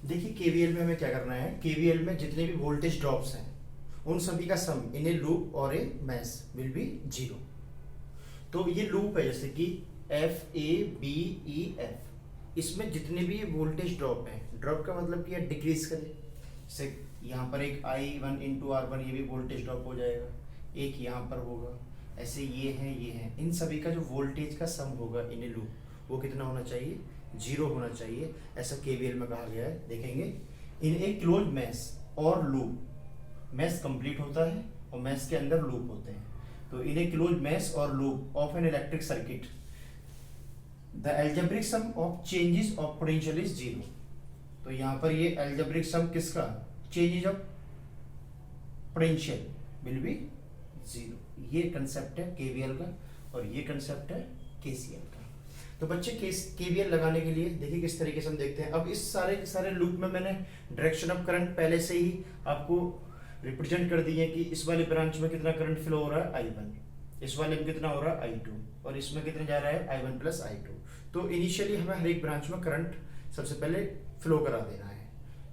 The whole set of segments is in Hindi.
देखिए केवीएल में हमें क्या करना है, केवीएल में जितने भी वोल्टेज ड्रॉप्स हैं उन सभी का सम इन ए लूप और a mesh will be zero. तो ये लूप है जैसे कि F A B E F, इसमें जितने भी ये वोल्टेज ड्रॉप हैं, ड्रॉप का मतलब कि डिक्रीज करे, जैसे यहाँ पर एक I one into R one ये भी वोल्टेज ड्रॉप हो जाएगा, एक यहाँ पर होगा, ऐसे ये है, इन सभी का जो वोल्टेज का सम होगा इन ए लूप वो कितना होना चाहिए, जीरो होना चाहिए, ऐसा केवीएल में कहा गया है। देखेंगे इन ए क्लोज मैश और लूप, मैश कंप्लीट होता है और मैश के अंदर लूप होते हैं, तो इन ए क्लोज मैश और loop of an electric circuit the algebraic sum of changes of potential is zero. तो यहाँ पर ये एल्जेब्रिक सम किसका, changes of potential will be zero. ये कंसेप्ट है केवीएल का और ये कंसेप्ट है केसीएल का। तो बच्चे केवीएल लगाने के लिए देखिए किस तरीके से हम देखते हैं। अब इस सारे के सारे लूप में मैंने डायरेक्शन ऑफ करंट पहले से ही आपको रिप्रेजेंट कर दी है कि इस वाले ब्रांच में कितना करंट फ्लो हो रहा है I1, इस वाले में कितना हो रहा है I2 और इसमें कितना जा रहा है I1 प्लस I2। तो इनिशियली हमें हर एक ब्रांच में करंट सबसे पहले फ्लो करा देना है।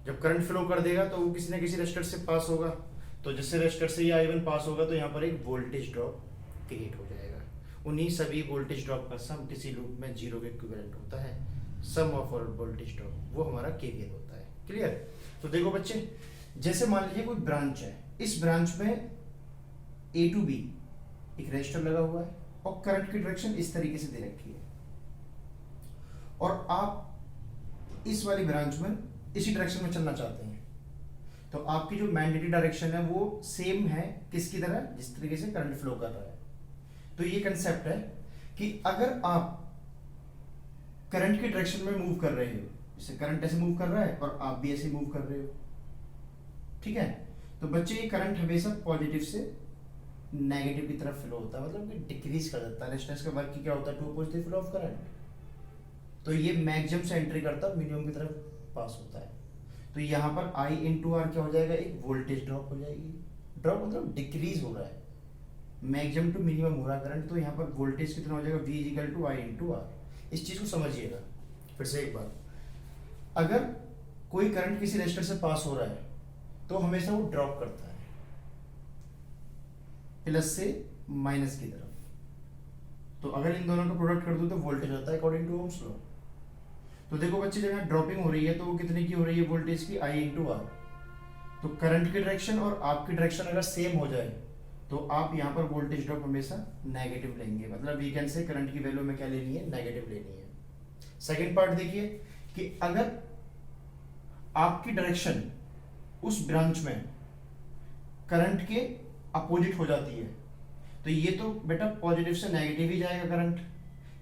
जब करंट फ्लो कर देगा तो वो किसी न किसी रेजिस्टर से पास होगा, तो जिससे रेजिस्टर से ये I1 पास होगा तो यहाँ पर एक वोल्टेज ड्रॉप क्रिएट हो जाएगा। उन्हीं सभी वोल्टेज ड्रॉप का सम किसी लूप में जीरो के इक्विवेलेंट होता है, सम ऑफ ऑल वोल्टेज ड्रॉप, वो हमारा केवीएल होता है। क्लियर। तो देखो बच्चे, जैसे मान लीजिए कोई ब्रांच है, इस ब्रांच में ए टू बी एक रेजिस्टर लगा हुआ है और करंट की डायरेक्शन इस तरीके से दे रखी है, और आप इस वाली ब्रांच में इसी डायरेक्शन में चलना चाहते हैं, तो आपकी जो मैंडेटरी डायरेक्शन है वो सेम है किसकी तरह, जिस तरीके से करंट फ्लो कर रहा है। तो ये कंसेप्ट है कि अगर आप करंट की डायरेक्शन में मूव कर रहे हो, जैसे करंट ऐसे मूव कर रहा है और आप भी ऐसे मूव कर रहे हो, ठीक है, तो बच्चे ये करंट हमेशा पॉजिटिव से नेगेटिव की तरफ फ्लो होता है, मतलब कि डिक्रीज कर देता है। रेजिस्टेंस का वर्क क्या होता है, to oppose the flow of current. तो ये मैक्सिमम से एंट्री करता मिनिमम की तरफ पास होता है। तो यहाँ पर I इंटू आर क्या हो जाएगा, एक वोल्टेज ड्रॉप हो जाएगी। ड्रॉप मतलब डिक्रीज हो रहा है, मैक्सिमम टू मिनिमम हो रहा है करंट, तो यहाँ पर वोल्टेज कितना हो जाएगा, V equal to I into R. इस चीज को समझिएगा फिर से एक बार, अगर कोई करंट किसी रेजिस्टर से पास हो रहा है तो हमेशा वो ड्रॉप करता है प्लस से माइनस की तरफ। तो अगर इन दोनों का प्रोडक्ट कर दूं तो वोल्टेज आता है अकॉर्डिंग टू ओम्स लॉ। तो देखो बच्चे, जब यहाँ ड्रॉपिंग हो रही है तो वो कितने की हो रही है, वोल्टेज की I इंटू आर। तो करंट की डायरेक्शन और आपकी डायरेक्शन अगर सेम हो जाए तो आप यहाँ पर वोल्टेज ड्रॉप हमेशा नेगेटिव लेंगे, मतलब वी कैन से करंट की वैल्यू में क्या लेनी है, नेगेटिव लेनी है। सेकेंड पार्ट देखिए कि अगर आपकी डायरेक्शन उस ब्रांच में करंट के अपोजिट हो जाती है तो ये तो बेटा पॉजिटिव से नेगेटिव ही जाएगा करंट,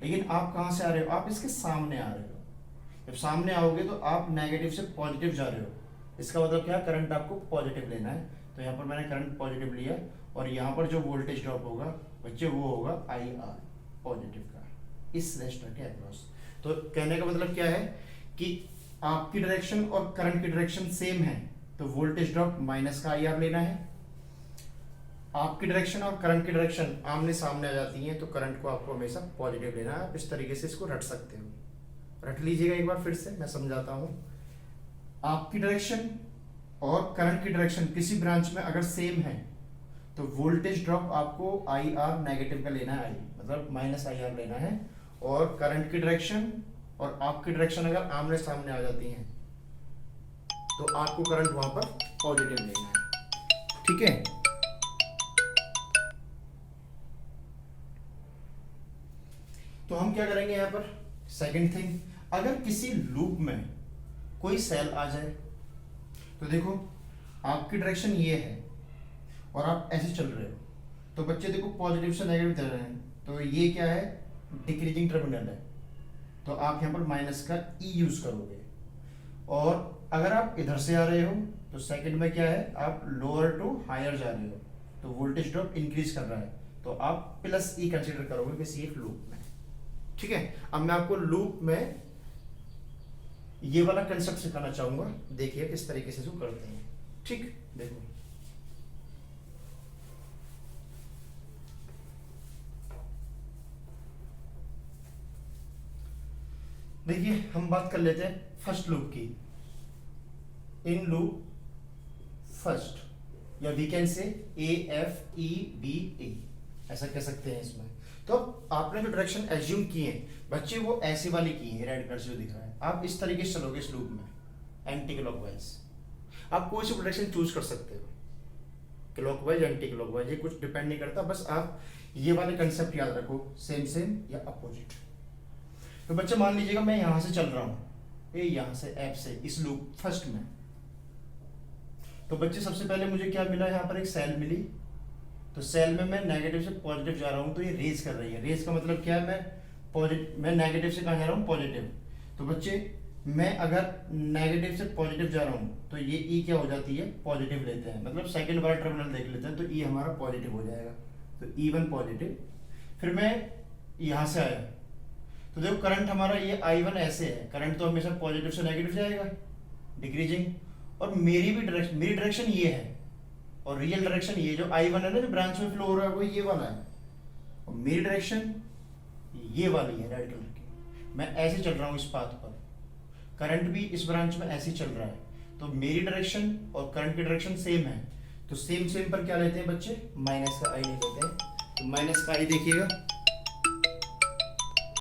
लेकिन आप कहां से आ रहे हो, आप इसके सामने आ रहे हो। जब सामने आओगे तो आप नेगेटिव से पॉजिटिव जा रहे हो, इसका मतलब क्या, करंट आपको पॉजिटिव लेना है। तो यहाँ पर मैंने करंट पॉजिटिव लिया और यहाँ पर जो वोल्टेज ड्रॉप होगा बच्चे वो होगा IR पॉजिटिव का इस रेजिस्टर के अक्रॉस। तो कहने का मतलब क्या है कि आपकी डायरेक्शन और करंट की डायरेक्शन सेम है तो वोल्टेज ड्रॉप माइनस का IR लेना है। आपकी डायरेक्शन और करंट की डायरेक्शन आमने सामने आ जाती हैं तो करंट को आपको हमेशा पॉजिटिव लेना है। आप इस तरीके से इसको रट सकते हो, रट लीजिएगा एक बार फिर से मैं समझाता हूं। आपकी डायरेक्शन और करंट की डायरेक्शन किसी ब्रांच में अगर सेम है तो वोल्टेज ड्रॉप आपको IR नेगेटिव का लेना है, I मतलब माइनस IR लेना है। और करंट की डायरेक्शन और आपकी डायरेक्शन अगर आमने सामने आ जाती हैं तो आपको करंट वहां पर पॉजिटिव लेना है, ठीक है। तो हम क्या करेंगे यहाँ पर, सेकंड थिंग, अगर किसी लूप में कोई सेल आ जाए तो देखो आपकी डायरेक्शन ये है और आप ऐसे चल रहे हो, तो बच्चे देखो पॉजिटिव से नेगेटिव चल रहे हैं, तो ये क्या है, डिक्रीजिंग टर्मिनल है, तो आप यहाँ पर माइनस का E यूज करोगे। और अगर आप इधर से आ रहे हो तो सेकंड में क्या है, आप लोअर टू हायर जा रहे हो तो वोल्टेज ड्रॉप इंक्रीज कर रहा है, तो आप प्लस E कंसीडर करोगे किसी एक लूप में, ठीक है। अब मैं आपको लूप में ये वाला कंसेप्ट सिखाना चाहूंगा, देखिए किस तरीके से इसको करते हैं, ठीक। देखो देखिए हम बात कर लेते हैं फर्स्ट लूप की। इन लूप फर्स्ट, या we can say A F E B ए, ऐसा कह सकते हैं इसमें। तो आपने जो डायरेक्शन एज्यूम की है बच्चे वो ऐसी वाली की है, रेड कलर से जो दिख रहा है, आप इस तरीके से चलोगे इस लूप में एंटी क्लॉकवाइज। आप कोई सी डायरेक्शन चूज कर सकते हो, क्लॉकवाइज एंटी क्लॉकवाइज, ये कुछ डिपेंड नहीं करता, बस आप ये वाले कंसेप्ट याद रखो, सेम सेम या अपोजिट। तो बच्चे मान लीजिएगा मैं यहां से चल रहा हूं, ये यहां से एफ से इस लूप फर्स्ट में, तो बच्चे सबसे पहले मुझे क्या मिला, यहाँ पर एक सेल मिली, तो सेल में मैं नेगेटिव से पॉजिटिव जा रहा हूँ, तो ये रेज कर रही है। रेज का मतलब क्या है, मैं नेगेटिव से कहाँ जा रहा हूँ, पॉजिटिव। तो बच्चे मैं अगर नेगेटिव से पॉजिटिव जा रहा हूँ तो ये ई क्या हो जाती है, पॉजिटिव लेते हैं, मतलब सेकंड वाला टर्मिनल देख लेते हैं, तो ई हमारा पॉजिटिव हो जाएगा, तो E1 पॉजिटिव। फिर मैं यहाँ से आया, तो देखो करंट हमारा ये I1 ऐसे है, करंट तो हमेशा पॉजिटिव से नेगेटिव जाएगा, डिक्रीजिंग, और मेरी डायरेक्शन ये है, और रियल डायरेक्शन ये जो I1 है ना, जो ब्रांच में फ्लो हो रहा है वो ये वाला है, और मेरी डायरेक्शन ये वाली है रेड कलर की। मैं ऐसे चल रहा हूँ इस पाथ पर, करंट भी इस ब्रांच में ऐसे ही चल रहा है, तो मेरी डायरेक्शन और करंट की डायरेक्शन सेम है, तो सेम सेम पर क्या लेते हैं बच्चे, माइनस का आई नहीं लेते हैं, तो माइनस का आई देखिएगा